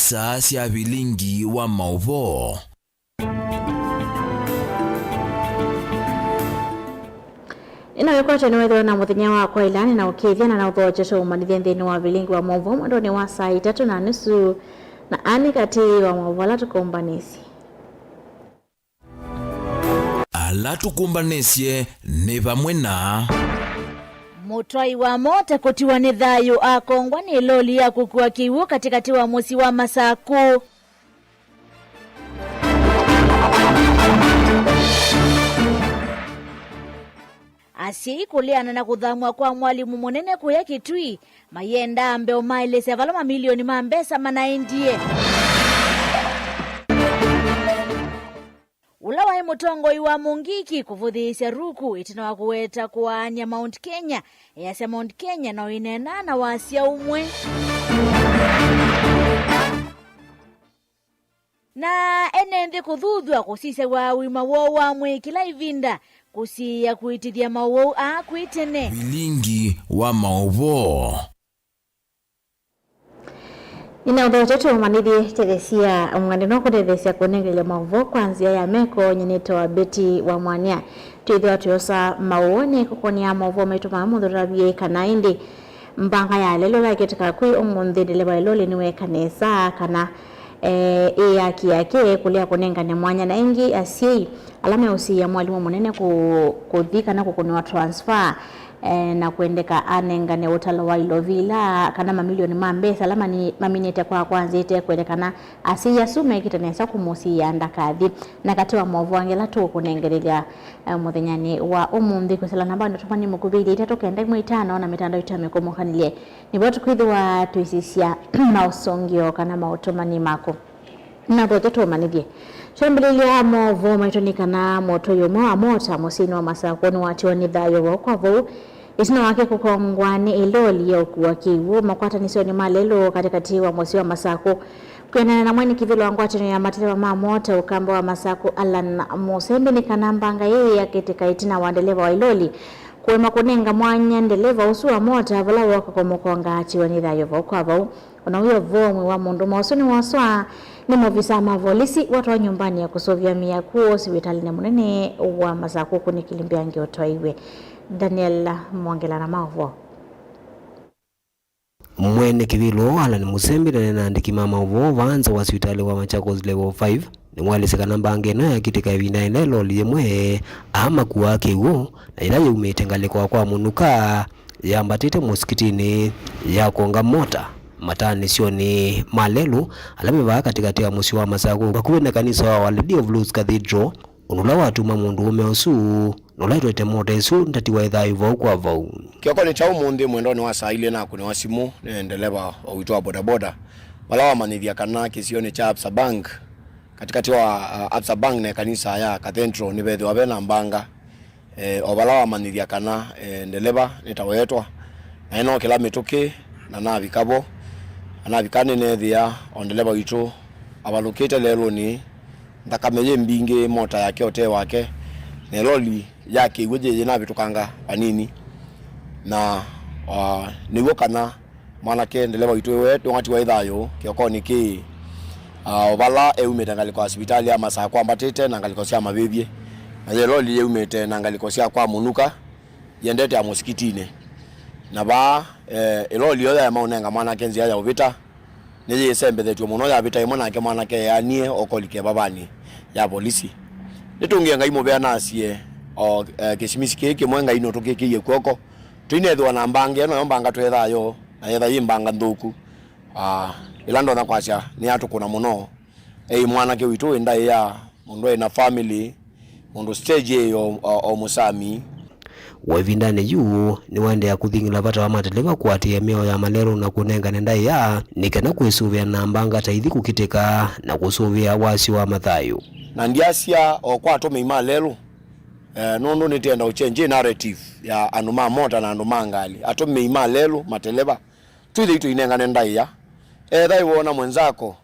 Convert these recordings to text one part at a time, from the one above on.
isaa cia bilingi wa mauvo. Ino yokote niwethwa na muthenya wa kwa ilani na ukithiana na uthocheto umanithia nthini wa bilingi wa mauvo mwendoni wa saa 3:30 na ani kati wa mauvo ala tukumbanisi. Ala tukumbanisye ni vamwe na Mutwai wa mote kutiwa ni thayu akongwa ni loli ya kukua kiwu katikati wa musi wa Masaku. Asiei kuliana na kuthamwa kwa mwalimu munene kuya Kitui mayenda ambe umailese vala mamilioni mambesa manaendie. Ula wa mutongo iwa Mungiki kuvuthiisya ruku itina wa kuweta kuanya Mount Kenya yasya Mount Kenya na inena na wasya umwe. Na enendi kuthuthwa kusise wa wima wo wa mwikila ivinda kusiya kuitithia mawou kuitene bilingi wa mauvo. Ina uthocheto umanithie tethesia umwandino kutethesia kunengelea mauvo kwanzia ya meko nyenito wa Beti wa Mwania tuithwa tuyosa mauone kukonia mauvo metuma muthurabie kana indi mbanga ya lelo la ketika kui umunthi deleva lolo niwe kanesa kana yake kulia kunengane mwanya na ingi asiei alama ya usi ya mwalimu munene kuthika na kukuniwa transfer na kuendeka anengane utalo wa ilovila kana mamilioni mambesa alama ni maminete kwa kwanza ite kuendekana asiya sume kitenesa kumusi ya ndakathi na katiwa mwovu wangela tu kunengelea muthenyani wa umundi kusela namba ndotumani mukubili ite tokenda mwitano na mitando itamekomokanile ni botu kwithwa tuisisia mausongio kana mautomani mako na botu manithie Shambalilia mwovu maitonikana moto yomo amota musini wa Masaku ni watiwa ni thayo wakwa vau itina wake kukongwani iloli ya ukuwa kiwu makwata nisoni malelo katikati wa musi wa Masaku kuenana na mwani kivilo wangwatini ya matelewa mamota ukamba wa Masaku Alan Musembe ni kanambanga yeye ya ketika itina wandeleva wa iloli kuwema kunenga mwanya ndeleva usu wa mota vula waka komokonga atiwa ni thayo wakwa vau kuna huyo vomwe wa mundu mausuni waswa ni movisa mavolisi watu wa nyumbani ya kusovya miyakuo sibitali na munene wa Masaku kuni kilimbia ngeotwaiwe. Daniel Mwangela na Mavo. Mwene kivilo Alan Musembe na andiki mama uvo vanza wa sibitali wa Machakos level 5 ni mwalisika namba ngeno ya kitika ibina inelo liyemwe ama kuwake uo na ilaye umetengalekwa kwa munuka ya mbatite musikitini ya konga mota matani sio ni malelu alameva katikati ya musi wa Masaku kakuwe na kanisa wa Lady of Luz Cathedral unula watu mamundu umeosu nulaitwete mota isu ntatiwa ithayu vau kwa vau kioko ni chau mundi mwendoni wa saa ile na kuni wa simu niendeleva uitwa bodaboda wala wamanithia kana kisio ni cha Absa Bank katikati wa Absa Bank na kanisa ya Cathedral ni bethu wabena mbanga obala wamanithia kana ndeleva nitawetwa na ino kila mituki na navikabo anavikane nethia ondeleva itu abalokete lelo ni ndakameje mbinge mota yake ote wake ne loli yake iweje na bitukanga panini na niwo kana manake ndeleva itu wetu ngati wa ithayo kioko niki obala eumetangali kwa hospitali ya Masaku ambatete na ngaliko cia mabebie na loli yeumete na ngaliko cia kwa munuka yendete ya musikitine na ba eloli yoda ya maunenga mwana kenzi ya ubita nije sembe zetu muno ya bita imona ke mwana ke anie okolike babani ya polisi nitungia ngai mobea nasie o kishimisi keke mwenga ino tokekie kwoko twinethwa na mbange no mbanga twethayo na yetha yimbanga nthuku ilando na kwacha ni atukuna muno mwana ke witu enda ya mundu ina family mundu stage o musami wavindane juu ni wande ya kuthingila vata wa mateleva kuatia meo ya malero na kunenga nendai ya nikana kuesuvia na mbanga taithi kukiteka na kusuvia wasi wa mathayu na ndiasia okwa atome imalelo nondo nitenda uchenje narrative ya anuma mota na anuma ngali atome imalelo mateleva tuithi itu inenga nendai ya thai wona mwenzako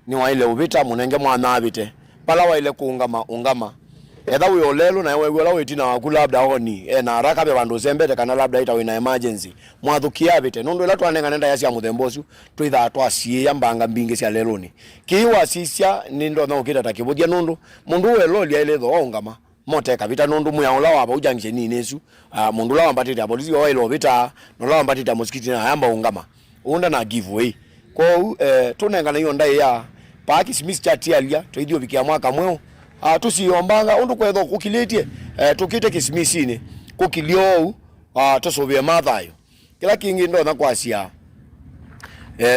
ni wa ile ubita munenge mwana abite pala wa ile kuungama etha we olelo na wewe la wetina waku labda oni na haraka be bandu zembete kana labda ita wina emergency mwathukia bete nundu ila twanenga nenda yacia muthembocu twitha twacie yambanga mbingi cia leloni kiwa sisia nindo no kita takibudia nundu mundu we loli ile tho ongama mote kabita nundu muyaula waba ujangishe ni nesu mundu la wambatita polisi wa ile obita no la wambatita musikiti na yamba ungama unda na giveaway ko tunenga na hiyo ndai ya paki smith chatialia twidio bikia mwaka mweo tusiombanga undu kwetho kukiletie tukite kismisine kukilio tusubie mathayo kila kingi ndo na kwasia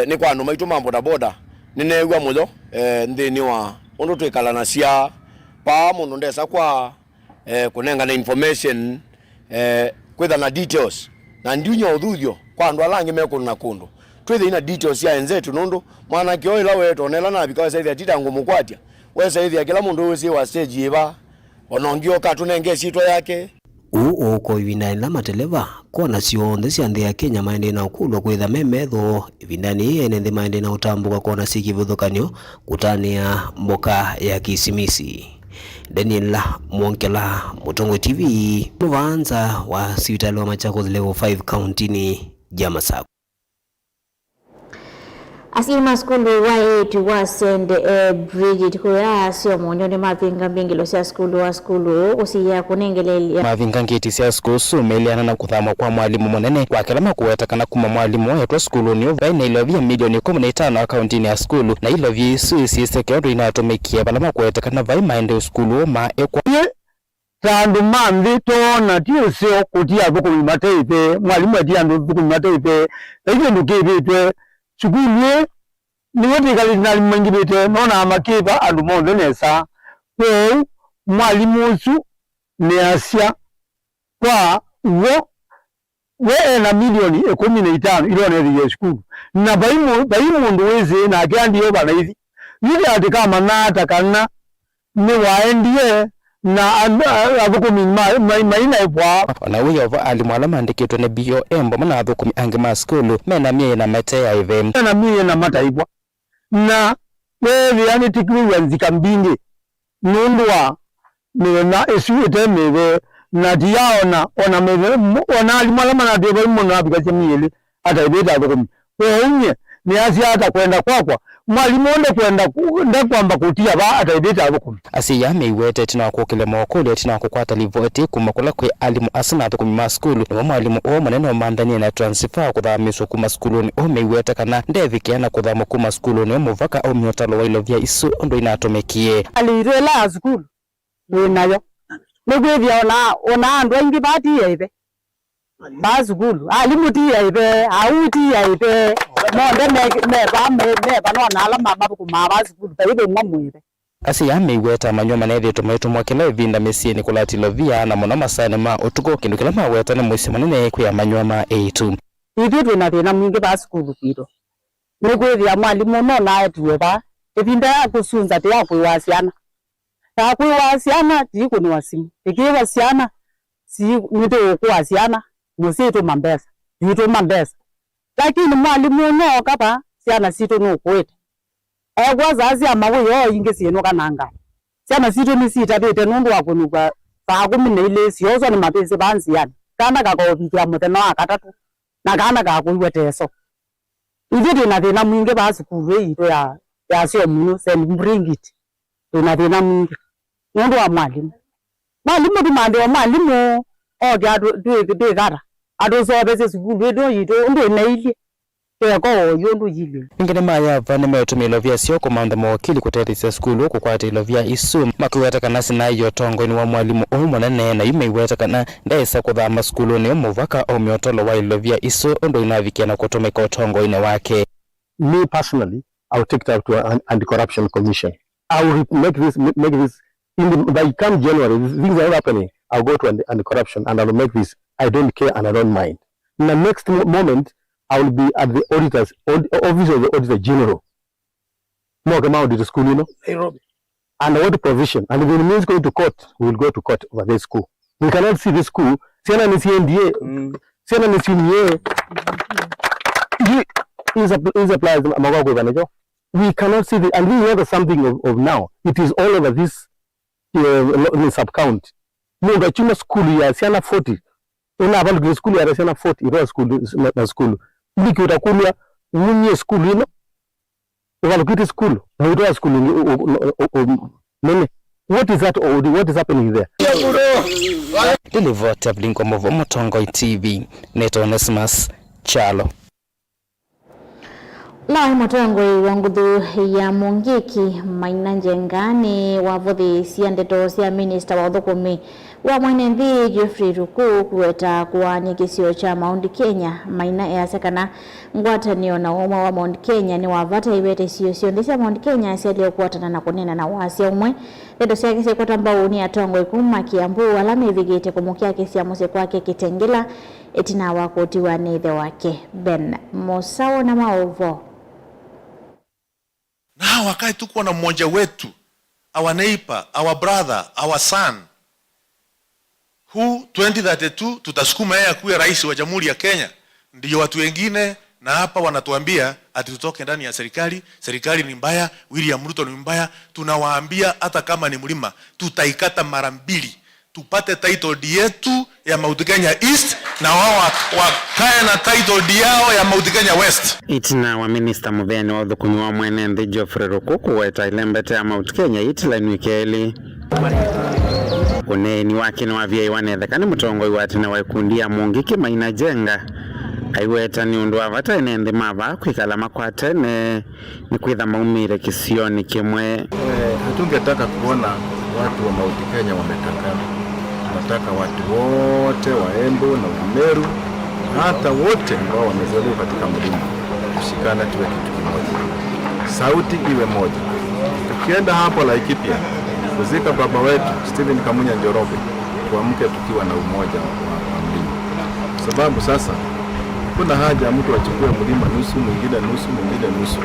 ni kwa no maitu mambo da boda ninegwa mulo ndini wa undu twikala na cia pa mundu ndesa kwa kunenga na information kwetha na details na ndinyo uthuthio kwa andu alangi mekunu na kundu twethe ina details ya enzetu nundu mwana kio ila wetu onela na bikawa saithi atita ngumu kwatia wesa hivi kila mundu wese wa stage iba onongio katunenge sitwa yake uko ivindani la mateleva kona cionthe cia nthi ya Kenya maende na ukulwa kwitha memetho ivindani ene nthi maende na utambuka kona sikivuthukanio kutania mboka ya Kisimisi. Daniel Mwonkela, Mutongo TV, Muvanza wa Sibitali wa Machakos Level 5 County ni Jamasaku. Asima skulu wa 8 wa send Bridget kuya sio monyoni mapinga mbingilo sia skulu wa skulu usiya kunengelele mavinga ngeti sia skulu sumeliana na kuthama kwa mwalimu munene kwa kelama kuwetakana kuma mwalimu wa skulu ni vaina ilovia milioni 15 akaunti ya skulu na ilovia suisi sekeondo inatumikia balama kuwetakana vai maende skulu ma ekwa tandu mambi tona tiusio kutia buku mateipe mwalimu atia buku mateipe ege ndukebetwe chukulu ni wote kali na mangibete nona amakiba andu mondo nesa ko mwalimu su ne asia kwa we na milioni 15 ilo ne skulu na baimu ndo weze na kandi yo bana hivi yule atika manata kana ni waendie na athukumi maina ipwa na uyo alimwala mandikitwe ne BOM bomana athukumi ange ma skulu mena mie na mate ya ive na mie na mata ipwa na wewe yani tikwi yanzika mbingi nundwa na esu etemebe na diaona ona mebe ona alimwala mana debe mona abikaje miele ata ibeta athukumi wewe ni asia hata kwenda kwakwa mwalimu onde kwenda kwamba kutia ba ataibeta athukumi asiya meiwete tina kwokele mokole tina kukwata livoti kumakula kwe alimu asina athukumi ma skulu ni mwalimu o munene o mandani na transfer kuthamiswa kuma skulu ni o meiwete kana ndevikiana kuthama kuma skulu ni muvaka o miotalo wa ilovia isu ndo inatumikie alirela skulu nayo nigwithia ona andu aingi batia ibe ba skulu alimutia ibe autia ibe monde me no na ala mama ku mama skulu taibe mwamwire asiya meiweta manyo manethe tumetu mwakela vinda mesieni kulati lovia na mona masane ma utuko kindu kila maweta ne mwisi manene kuya manyo ma A2 ithi twina thina mwingi ba skulu kiro nigwithia mwalimu no na etuwe ba ivinda ya kusunza te ya kuiwasiana ti kuni wasimu ikiwasiana si nito kuwasiana musito mambesa yito mambesa lakini mwalimu no kapa siana sito no kwete egwazazi amawe inge sieno kananga siana sito ni sita bete nundu wakunuka fa kumine ile siyozo ni mapese banziana kana kakobikya muteno akatatu na kana kakuiweteso ivyo na thina mwingi basukuru ito ya sio muno send bring it na thina mwingi nundu wa mwalimu tumande wa mwalimu oga dwe gara adosobese sukuru edo yito ndo naili ko yondo yile ingene maya vane metumia ilovia sio komanda mawakili kutetesa skulu kukwata ilovia isu makuweta kana sina iyo tongo ni wa mwalimu o munene na yumeiweta kana ndaisa kuthama skulu ni muvaka o miotolo wa ilovia isu ndo inavikiana kutumika tongo ine wake. Me personally, I will take that to an anti-corruption commission. I will make this by come January, things are happening. I'll go to anti-corruption and I will make this. I don't care and I don't mind. In the next moment, I will be at the office of the Auditor General. More come out of the school, you know, Nairobi. And what provision? And if it means going to court, we will go to court over this school. We cannot see the school. Siana ni CNDA. Siana ni CNDA. We cannot see the, and this is not something of now. It is all over this ni sub county mundu achuma school ya siana 40 ina abalu school ya siana 40 iro school na school ndiki utakulwa munye school ino ubalukiti school na iro school nene what is that or what is happening there Deliver Blinko Movo Motongoi TV Neto Onesimus Chalo Lai Motongoi wangudhu ya Mungiki Maina Njengani wavodhi siandeto sia minister wa udhukumi wa mwenenthi Jeffrey Ruku kuweta kuwa nyekisio cha Mount Kenya Maina easekana ngwatanio na umma wa Mount Kenya ni wavata iwete sio ndisa Mount Kenya sialio kuwatana na kunena na wasia umwe leto siya kisi kwa tambao ni atongoi kuma Kiambu alame vigete kumukia kisi ya muse kwake Kitengela etina wakoti wa nethe wake Ben Mosao na Maovo. Na wakati tuko na mmoja wetu, our neighbor, our brother, our son, who 2032 tutasukuma yeye kuwa rais wa Jamhuri ya Kenya, ndio watu wengine na hapa wanatuambia ati tutoke ndani ya serikali, serikali ni mbaya, William Ruto ni mbaya. Tunawaambia hata kama ni mlima, tutaikata mara mbili, tupate title deed yetu ya Mount Kenya East na wao wakae na title deed yao ya Mount Kenya West. Itina wa minister muveni wa udhukumi wa mwenenthi Geoffrey Ruku weta ilembete ya Mount Kenya itila nwikeli uneni wake ni wavyai wanethekani mutongoi watine waikundia Mungiki Maina Jenga aiweta ni undu wavata inenthi mava kwikala makwate ni kwitha maumire kisioni kimwe. Hatungetaka kuona watu wa Mount Kenya wametangana. Tunataka watu wote wa Embu na Umeru hata wote ambao wamezaliwa katika mlima kushikana tuwe kitu kimoja. Sauti iwe moja. Tukienda hapo Laikipia kuzika baba wetu Stephen Kamunya Njoroge, tuamke tukiwa na umoja wa mlima. Sababu sasa kuna haja mtu achukue mlima nusu, mwingine nusu, mwingine nusu.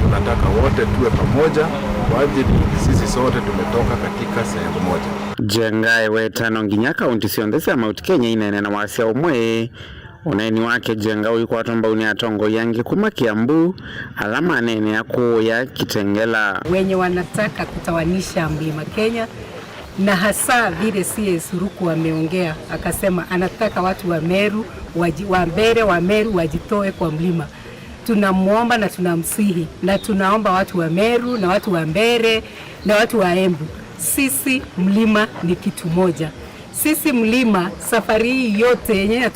Tunataka wote tuwe pamoja kwa ajili sisi sote tumetoka katika sehemu moja. Jenga wetano nginya kaunti cionthe cia Mount Kenya inene na wasia umwe uneni wake Jenga uiko atomba uni atongo yangi kuma Kiambu alama nene ya kuya Kitengela wenye wanataka kutawanisha mlima Kenya na hasa vile CS Ruku ameongea akasema anataka watu wa Meru wa Meru wajitoe kwa mlima. Tunamuomba na tunamsihi na tunaomba watu wa Meru na watu wa Mbere na watu wa Embu, sisi mlima ni kitu moja. Sisi mlima safari hii yote yenyewe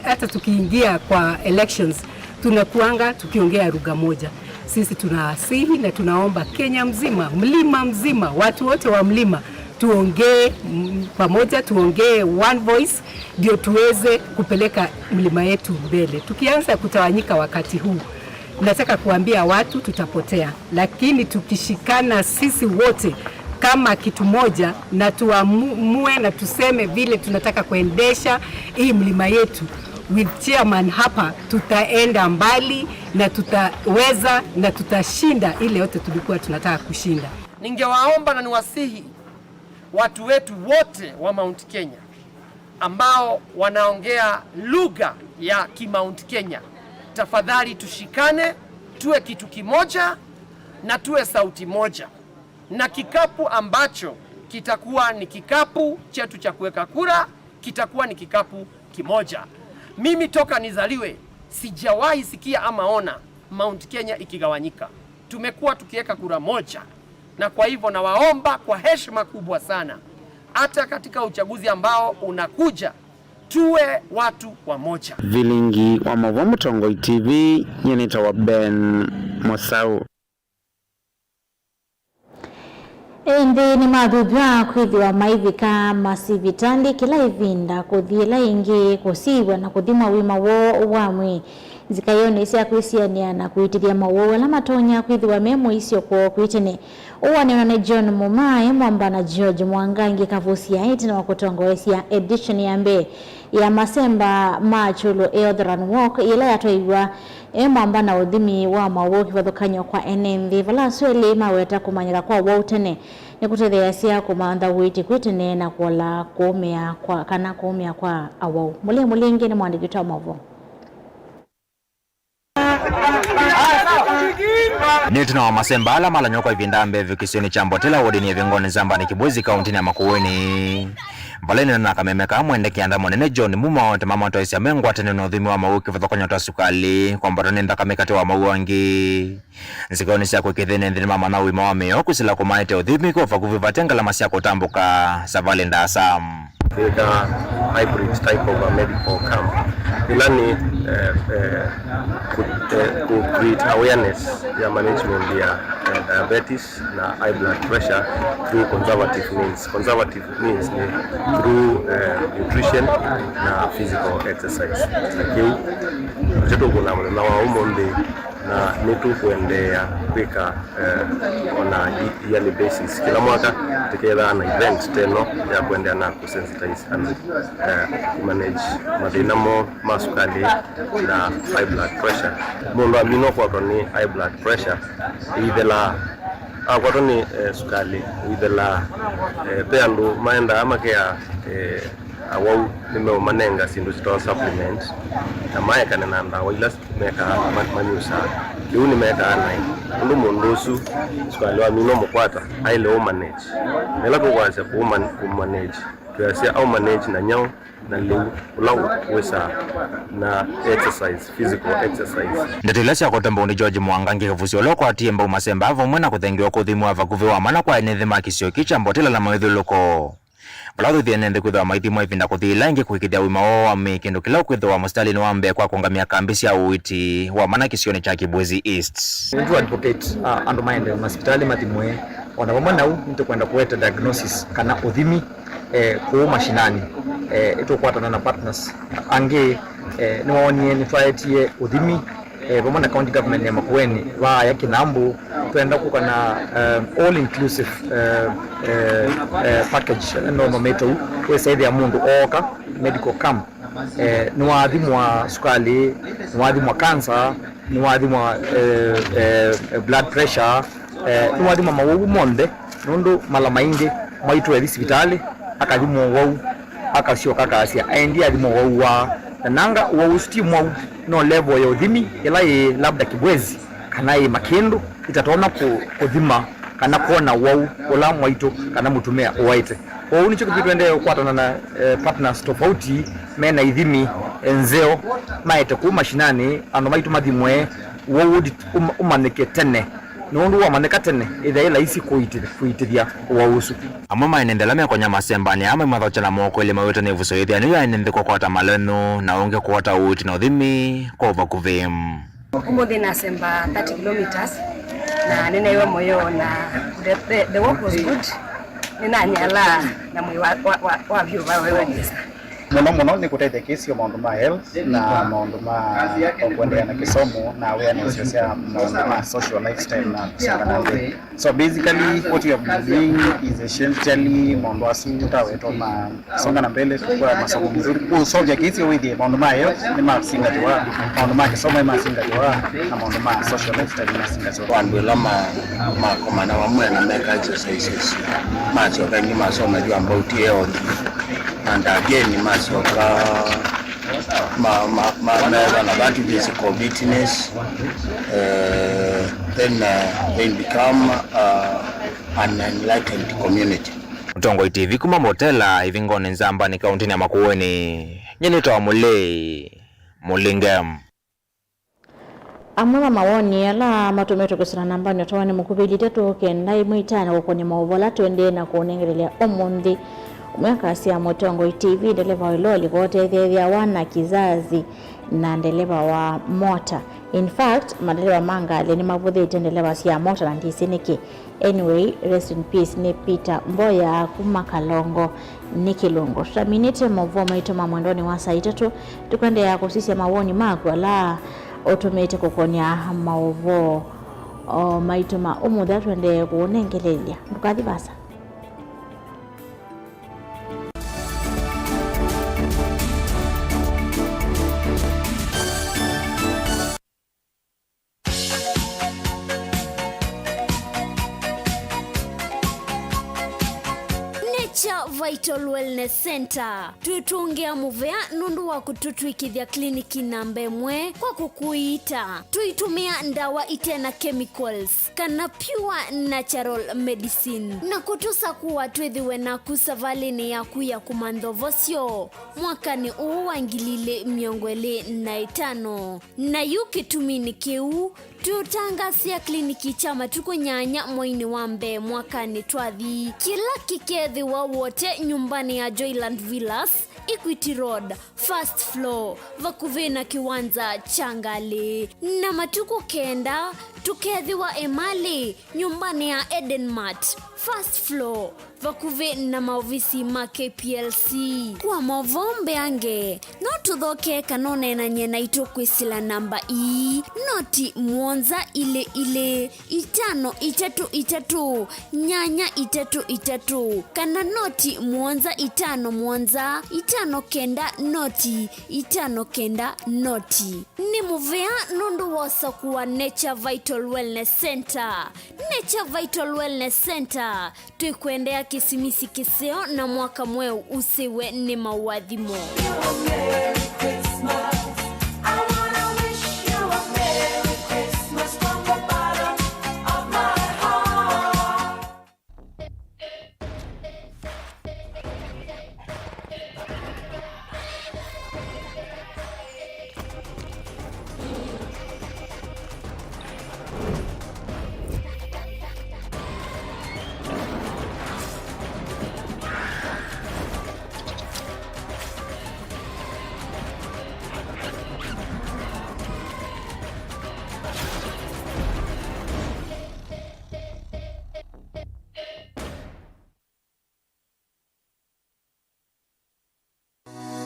hata tukiingia kwa elections tunakuanga tukiongea lugha moja. Sisi tunawasihi na tunaomba Kenya mzima, mlima mzima, watu wote wa mlima tuongee pamoja, tuongee one voice ndio tuweze kupeleka mlima yetu mbele. Tukianza kutawanyika wakati huu, nataka kuambia watu tutapotea, lakini tukishikana sisi wote kama kitu moja na tuamue na tuseme vile tunataka kuendesha hii mlima yetu with chairman hapa, tutaenda mbali na tutaweza na tutashinda ile yote tulikuwa tunataka kushinda. Ningewaomba na niwasihi watu wetu wote wa Mount Kenya ambao wanaongea lugha ya Mount Kenya, tafadhali tushikane, tuwe kitu kimoja na tuwe sauti moja, na kikapu ambacho kitakuwa ni kikapu chetu cha kuweka kura kitakuwa ni kikapu kimoja. Mimi toka nizaliwe sijawahi sikia ama ona Mount Kenya ikigawanyika. Tumekuwa tukiweka kura moja, na kwa hivyo nawaomba kwa heshima kubwa sana, hata katika uchaguzi ambao unakuja tuwe watu wa moja. Vilingi wa Movo Motongoi TV nyenita wa Ben Mosau. Indi ni mathutha kwithiwa maivika masivitali kila ivinda kuthila ingi kusiwa na kuthima wima wo wamwi zikayoni cia kwisiania na kuitiria mawo ala matonya kwithiwa memo icio kwa kwitene uwanena na John Mumae mwamba na George Mwangangi kavusia iti na wakutongoesia edition ya mbe ya masemba machulo Eldran Walk ila yatoiwa mwamba na udhimi wa mawo kivathukanyo kwa NMV vala sweli maweta kumanyira kwa wautene ni kutethea cia kumantha witi kwitene na kuola kumea kwa kana kumea kwa awau mulingi ni mwandiki wa Movo. Nituna wa Masemba ala mala nyoko ivindambe vikisioni cha Mbotela wodini Vingoni Zambani Kibwezi kauntini ya Makueni. Baleni na kamemeka mwende kianda monene John Muma wote mama toisi ya mengu atene nodhimi wa mauki vathokonyo toa sukali kwa mbato nenda kamekate wa mauangi. Nsikoni siya kwekithini ndini mama na uima wa meo kusila kumaite udhimi kofa kuvivatenga la masia kutambuka savali nda Asam. Vika hybrid type of a medical camp. Ilani create awareness ya management ya diabetes na high blood pressure through conservative means. Conservative means ni through nutrition na physical exercise. Lakini mcheto kuna na waumombe na nitu kuendea kwika on a yearly basis. Kila mwaka tukenda na event teno ya kuendea na kusensitize and manage madinamo masukali na high blood pressure. Mundu amino kwa ni high blood pressure idela kwa ni sukali idela peandu maenda ama kia awau nimeo manenga sindu zitoa supplement na maeka nenda wila meka manyusa kiuni meka anai ndu mundusu sukali wa mino mukwata aile o manage nela kuwaza ku manage kiasi au manage na nyao na leo ulau wesa na exercise physical exercise ndetilesha kotembo ni George Mwangangi kavusi oloko atiemba umasemba avo mwena kuthengiwa kuthimwa vakuve wa mana kwa enethima kisio kicha Mbotela na maithu loko Balado thienende kwitha maithimo ivinda kuthila ingi kuikitia wima wa mikindu kila kwitha mustali ni wambe kwa kongamia kambisi ya uiti wa mana kisioni cha Kibwezi East. Ndu advocate andu maende hospitali mathimwe ona wamana u nito kwenda kuweta diagnosis kana uthimi ku mashinani ito kwatana na partners ange ni waonie ni twaetie uthimi Bomana county government ya Makueni wa ya Kinambu tuenda kukana all inclusive package no mameto we say ya mundu oka medical camp ni waadhimu wa sukali, ni waadhimu wa cancer, ni waadhimu wa blood pressure, ni waadhimu wa mawu monde nundu mala maingi maitu ya hospitali akadhimu wau akasio kakasia aendi adhimu wau wa nanga wau stimu no level ya udhimi ila labda Kibwezi kana Makindu itatona kudhima kana kuona wau ola mwaito kana mutumia owaite wau nicho kipitwende kwatana na partners tofauti mena idhimi enzeo maite ku mashinani ano maitu madhimwe wau umaneke tene nundu wa maneka tene ila isi kuitithia wausu amama inendela me konya masembani ama mathocha na moko ile maweta ne vuso yethia ni yanende kwa kwata maleno na unge kwata uti na udhimi kwa vakuvem umuthi na semba 30 kilometers na nene iwe moyo na the work was good nina nyala na mwi wa vyo wewe nisa muno ni kuteithia kesi ya maundu ma health na maundu ma kuendelea na kisomo na awareness ya maundu ma social lifestyle na kusangana nde. So basically what you are doing is essentially maundu asuta wetu ma songana mbele kwa masomo mzuri kusolve kesi with maundu ma health ni masingatiwa maundu ma kisomo masingatiwa na maundu ma social lifestyle masingatiwa wandu lama makomana wa mwe na make exercises macho kangi masomo jua mbauti yao and again masoka na advantages of fitness then they become an enlightened community. Mtongo TV kuma Mbotela Ivingoni Nzambani kauntini ya Makueni nyenito wa Mulingam amwe mawoni ala matometo kusana nambani otwane mukubili tetu kenda imwitana kokoni mauvola twende na kuonengelea omundi umweka asia Mtongo TV dereva iloli kote thethia wana kizazi na ndeleva wa mota. In fact madereva manga ni mavuthite ndeleva sia mota na ndisiniki. Anyway, rest in peace ni Peter Mboya kuma Kalongo ni Kilungo. Tutaminite mavoma ito mamwendoni wa saa 3 tukwende ya kusisia mawoni makwa la automate kokonya mauvo maituma umudha twende kuonengelelia mukadhi basa. Vital Vital Wellness Center tutungia muvea nundu wa kututwikithia kliniki nambe mwe kwa kukuita tuitumia ndawa itena chemicals kana pure natural medicine na kutusa kuwa twithiwe na kusavalini ya kuya kumandhovosyo mwakani uwangilile miongwele na itano na yuki tumini kiu tutangasia kliniki chama tukunyanya mwaini wambe mwakani twathi kila kikethi wa wote nyumbani ya Joyland Villas Equity Road first floor vakuvena kiwanza Changali na matuku kenda tukethiwa Emali nyumbani ya Edenmart first floor vakuve na maofisi ma KPLC kwa mavombe ange no tuthoke kanone na nyena itokwisila namba noti mwonza ile 533 nyanya 33 kana noti mwonza 5 mwonza 5 kenda noti 5 kenda noti ni muvea nundu wosa kuwa Nature Vital Wellness Center. Nature Vital Wellness Center tuikwendea kisimisi kiseo na mwaka mweu usiwe ni mawadhimo.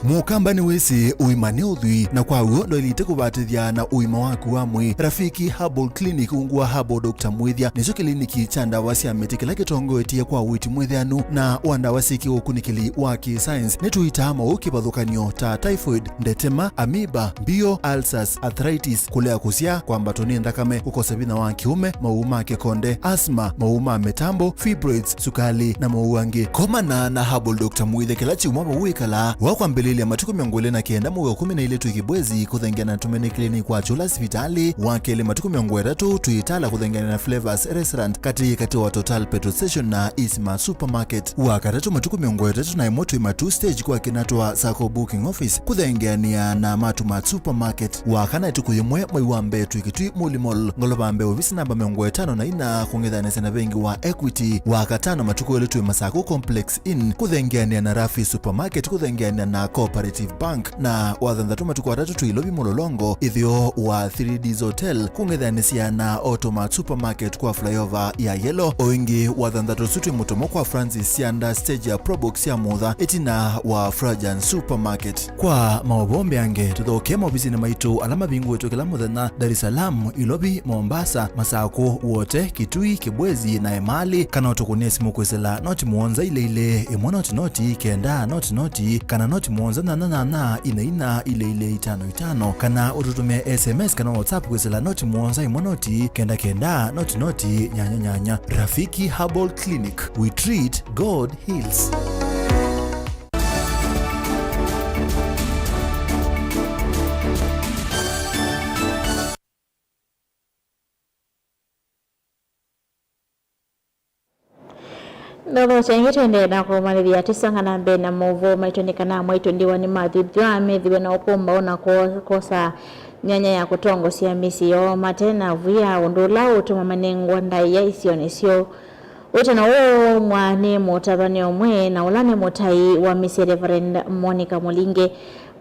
Mukambani wese uimane udhui na kwa uondo ilite kubatithia na uima waku wa mwi Rafiki Herbal Clinic ungua Herbal Dr. Mwithia nicho kliniki cha ndawa cia miti kila kitongo etia kwa witi mwithianu na wandawa siki ukunikili wa ki-science netuita maukibadhukanio ta typhoid, ndetema, amoeba, bio, ulcers, arthritis, kulea kusia kwa mbatoni ndakame, kukosa bina wa kiume, mauma kekonde, asma, mauma metambo, fibroids, sukali na mauangi. Komana na Herbal Dr. Mwithia kila chiumama uikala wakwa mbelele ya matuku miongole na kienda muwe 12 tukibwezi kuthengiana na tumene klini kwa chula hospitali wakele matuku miongole tatu tuitala kuthengiana na Flavors Restaurant kati wa Total Petrol Station na Isma Supermarket wakatatu matuku miongole tatu na imoto ima 2 stage kwa kinatwa Sako Booking Office kuthengiania na Matuma Supermarket wakana tukuyimwe mwiwambe tuikitui Mulimol ngolobambe ofisi namba miongole 5 na ina kungethana sena bengi wa Equity wakatano matuku eletu ima Sako Complex Inn kuthengiania na Rafi Supermarket kuthengiania na Cooperative Bank na wathanthatu tuku watatu tuilovi Mulolongo ithio wa 3D's Hotel kung'ethanisia na Automat Supermarket kwa flyover ya Yellow oingi wathanthatu sutu mutomo kwa Francis Sianda stage ya Probox ya Mutha etina wa Frajan Supermarket kwa maobombe ange tuthoke maobisini maitu alama bingu wetu kila muthenya Dar es Salaam, Ilobi, Mombasa, Masako wote Kitui, Kibwezi na Emali kana utukunia simu kwesela noti muonza ile imwe noti kenda noti kana noti muonza na ina ile 55 kana ututumia SMS kana WhatsApp kwesela noti muonza imwe noti kenda noti nyanya. Rafiki Herbal Clinic, we treat, God heals. Ndogo changi twende na kumalithia tisanga na mbe na movo maitonekana mwaito ndiwa ni mathithwa methiwe na ukumba ona kosa nyanya ya kutongo cia misio matena vuya undula utuma manengwa ndai ya isionesio utana wo mwane mutabane omwe na ulane mutai wa Miss Reverend Monica Mulinge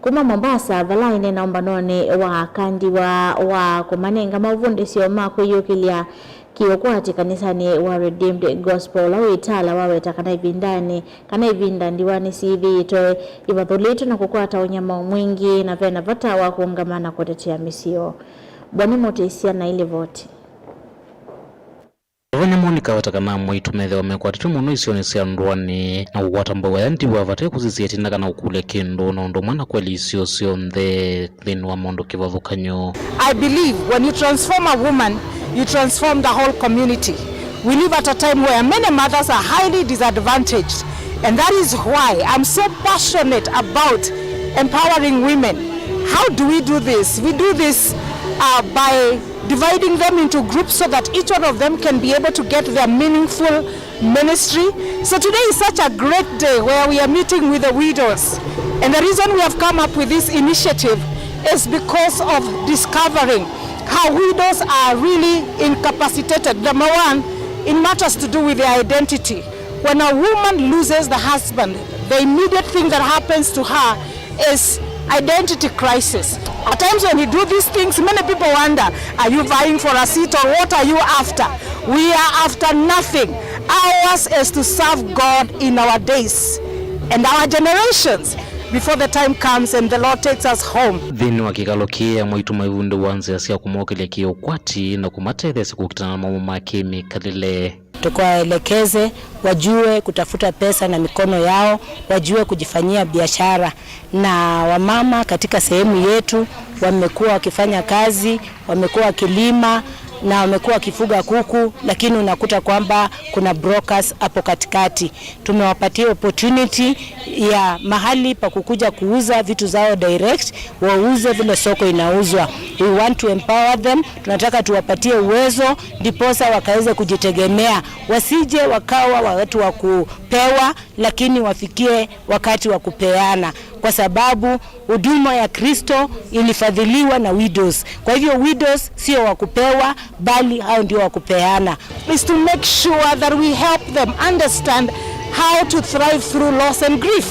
kuma Mombasa valaine na ombanone wa kandi wa kumanenga mavunde sio makuyukilia kiyokwati kanisani wa Redeemed Gospel au itala waweta kana ivinda ndiwani CV itoe ivathulitu na kukwata unyama mwingi na vena vata wa kuungamana kutetea misio bwana motesia na ile vote Wana Monica watakana mwitu methe wamekwatitu muno isionesia ndwani na uwatambo ya ndiwa vate kuzisiatina kana ukule kendo na ndo mwana kweli isio nthe thini wa mondo kivathukanyo. I believe when you transform a woman, you transform the whole community. We live at a time where many mothers are highly disadvantaged And that is why I'm so passionate about empowering women. How do we do this? We do this by dividing them into groups so that each one of them can be able to get their meaningful ministry. So today is such a great day where we are meeting with the widows. And the reason we have come up with this initiative is because of discovering how widows are really incapacitated. Number one, in matters to do with their identity. When a woman loses the husband, the immediate thing that happens to her is identity crisis. At times when you do these things, many people wonder, are you vying for a seat or what are you after? We are after nothing. Ours is to serve God in our days and our generations before the time comes and the Lord takes us home. Thini wa kikalo kia mwitu maivunde wanze asia kumokelia kia ukwati na kumatethesi kukitana na mamu makimi kalile. Tukawaelekeze wajue kutafuta pesa na mikono yao, wajue kujifanyia biashara. Na wamama katika sehemu yetu wamekuwa wakifanya kazi, wamekuwa wakilima na wamekuwa wakifuga kuku, lakini unakuta kwamba kuna brokers hapo katikati. Tumewapatia opportunity ya mahali pa kukuja kuuza vitu zao direct, wauze vile soko inauzwa. We want to empower them. Tunataka tuwapatie uwezo ndiposa wakaweze kujitegemea, wasije wakawa watu wa kupewa lakini wafikie wakati wa kupeana, kwa sababu huduma ya Kristo ilifadhiliwa na widows. Kwa hivyo widows sio wa kupewa bali hao ndio wa kupeana. Is to make sure that we help them understand how to thrive through loss and grief.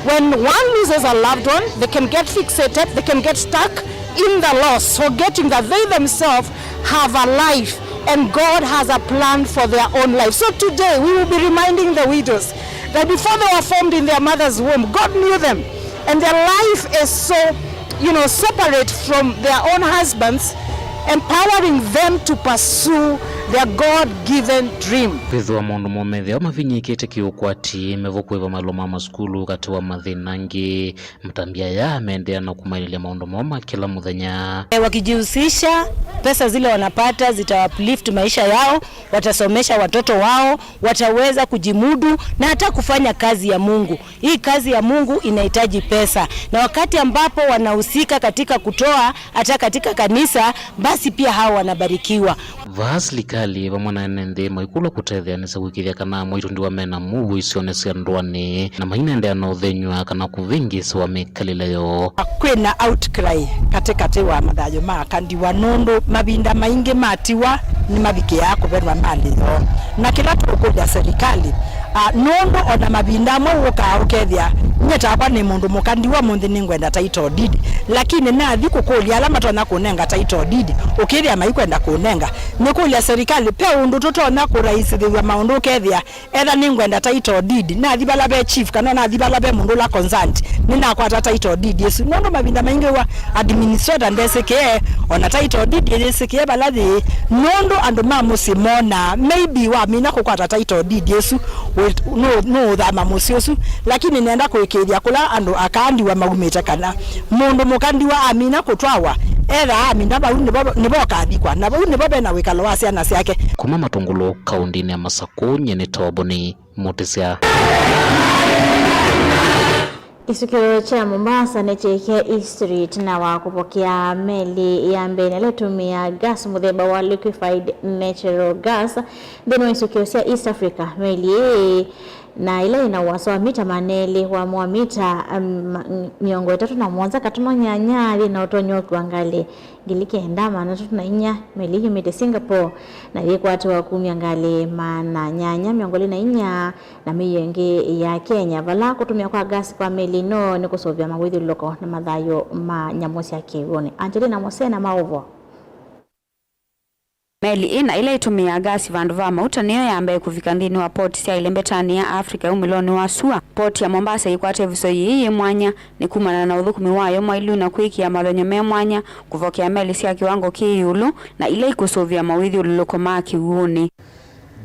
When one loses a loved one, they can get fixated, they can get stuck in the loss, forgetting that they themselves have a life and God has a plan for their own life. So today we will be reminding the widows that before they were formed in their mother's womb, God knew them, and their life is so, separate from their own husbands, empowering them to pursue their God-given dream. Pithwa mundu momethia mavinyikite kiukwati mevokweva maloma maskulu kati wa mathinangi mtambia ya mendea na kumalilia maundu moma kila muthenya. Wakijihusisha, pesa zile wanapata zitawuplift maisha yao, watasomesha watoto wao, wataweza kujimudu na hata kufanya kazi ya Mungu. Hii kazi ya Mungu inahitaji pesa, na wakati ambapo wanahusika katika kutoa hata katika kanisa, basi pia hao wanabarikiwa. Vasli kali vamwana nende maikula kutethia nisa wikithia kana mwitu ndiwa mena muvu isionesi ndwani na mainende ya nauthenywa kana kuvingisi wa mikalileo. Kwena outcry katikati wa mathayo maka ndiwa nundu mabinda maingi matiwa ni mabiki yako venwa malizo na kila tukuja serikali nundu ona mabinda mwe ukethia nyetakwa ni mundu mukandiwa munthi ningwenda title deed, lakini nathi kukulia alama tona kunenga title deed ukithia maikwenda kunenga nikulia serikali pe undu tutona kurahisithia maundu ukethia etha ningwenda title deed nathi bala be chief kana nathi bala be mundu la concerned ninakwata title deed yesu nundu mabinda maingi wa administrator ndeseke ona title deed ndeseke balathi nundu andu mamusimona maybe wa mina kukwata title deed yesu no thama musyosu, lakini nenda kuikiria kula andu akandiwa maumite kana mundu mukandiwa amina kutwawa etha amina bau nibokathikwa na bau nibobe na wikalo wa ciana ciake. Kuma Matungulu kaundini ya Masaku nyene Toboni Mutisia. Isukiro cha Mombasa nechekia East Street na wakupokea meli ya mbene letumia gas muthemba wa liquefied natural gas thini wa isukiro cia East Africa. Meli na ile ina uwaso wa mita maneli wa mwa mita miongo 3.1 katuno nyanya na utonyo kuangali gilike ndama na tunainya meli hii mite Singapore na yeko watu wa kumiangali mana nyanya miongo 4 na miyenge ya Kenya vala kutumia kwa gas kwa meli no ni kusovya mawidhi loko na madhayo ma nyamosi ya kiwone. Angelina Mosena Maovo. Meli ina ile itumia gasi vandu va mauta niyo yambaye kufika ndini wa port cia Ilembetani ya Afrika umiloni wa Sua. Port ya Mombasa ikwate viso yiyi mwanya ni kumana na uthukumi wayo mwailu na kuikia mathonyo me mwanya kuvokea meli cia kiwango kiiulu na ile ikusovya mawithi uliloko maki uuni.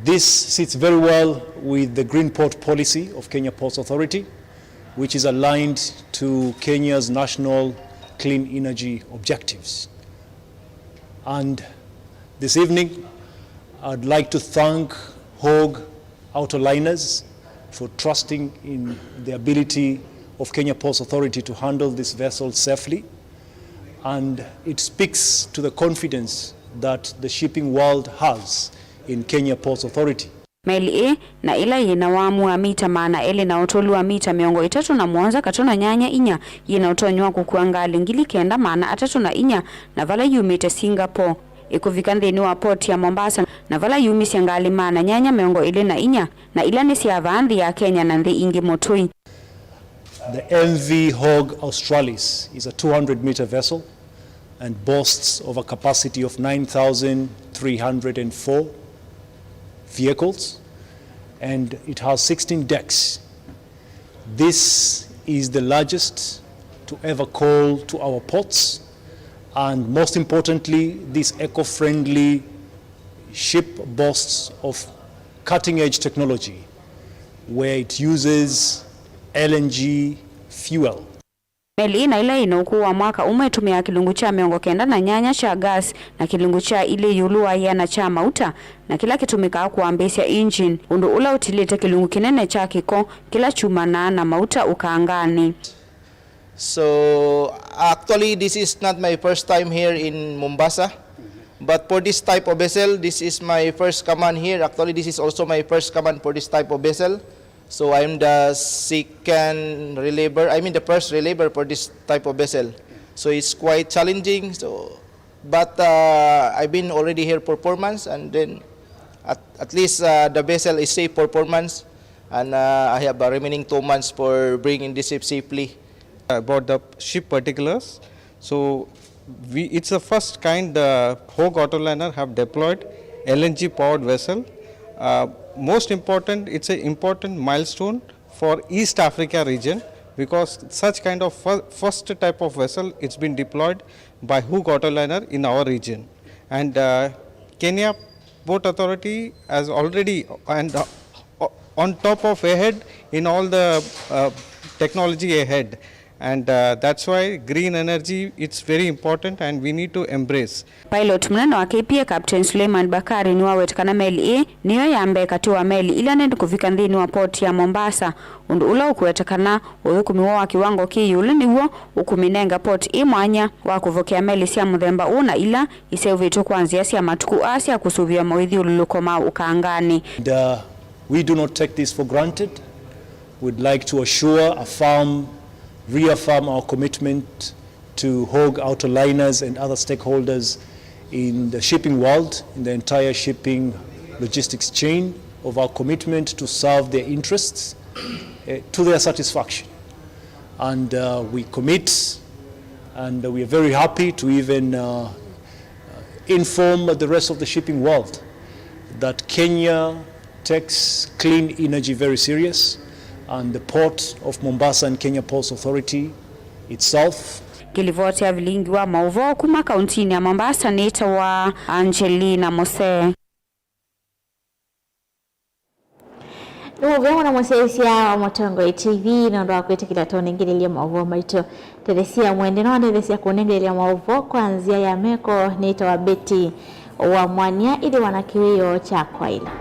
This sits very well with the Green Port Policy of Kenya Ports Authority, which is aligned to Kenya's national clean energy objectives. And this evening, I'd like to thank Hogue Outer Liners for trusting in the ability of Kenya Ports Authority to handle this vessel safely. And it speaks to the confidence that the shipping world has in Kenya Ports Authority. Meli na ila yina wamu wa mita maana ele na otolu wa mita miongo 3 katona nyanya inya yina otonywa kukuangali ngili kenda maana 3 na vala yumite Singapore ikuvika nthini wa port ya Mombasa na vala yumi siangali maana nyanya miongo 4 na ila ni siavandhi ya Kenya na nthi ingi motui. The MV Hog Australis is a 200-meter vessel and boasts of a capacity of 9,304 vehicles, and it has 16 decks. This is the largest to ever call to our ports, and most importantly, this eco-friendly ship boasts of cutting-edge technology where it uses LNG fuel. Meli na ile inokuwa mwaka umetumia kilungu cha miongo kenda na nyanya cha gas na kilungu cha ile yulua yana cha mauta na kila kitumika kuambisia engine undu ula utilite kilungu kinene cha kiko kila chuma na mauta ukaangani. So actually this is not my first time here in Mombasa, but for this type of vessel this is my first command here. Actually this is also my first command for this type of vessel. So I'm the second reliever, the first reliever for this type of vessel. So it's quite challenging. But I've been already here for 4 months, and then at least the vessel is safe for 4 months, and I have remaining 2 months for bringing this ship safely. About the ship particulars, so it's the first kind the Hog Autoliner have deployed LNG powered vessel. Most important, it's an important milestone for East Africa region because such kind of first type of vessel it's been deployed by Hog Autoliner in our region, and Kenya Port Authority has already and on top of ahead in all the technology ahead, and that's why green energy it's very important and we need to embrace. Pilot mnano wa KPA Captain Suleiman Bakari ni wawetekana meli niyo yambe katiwa meli ila nendu kufika nthini wa port ya Mombasa undu ula ukuwetekana uthukumiwa wa kiwango kiyule niwo ukuminenga port mwanya wa kuvokea meli sia muthemba una ila iseuvitu kwanzia sia matuku asia kusuvia mwithi ululukoma ukaangani. We do not take this for granted. We'd like to reaffirm our commitment to Hog Autoliners and other stakeholders in the shipping world, in the entire shipping logistics chain, of our commitment to serve their interests to their satisfaction. And we commit, and we are very happy to even inform the rest of the shipping world that Kenya takes clean energy very serious, and the port of Mombasa and Kenya Ports Authority itself. Kilivoti ya vilingi wa mauvo kuma kauntini ya Mombasa nita wa Angelina Mose. Nuhu na mwasesia wa Motongo TV na ndo wakwete kila tone ngililia mauvo maito Teresia mwende na Teresia kunengelia mauvo kuanzia ya meko nita wa Beti wa Mwanya ili wanakiwio cha kwaila.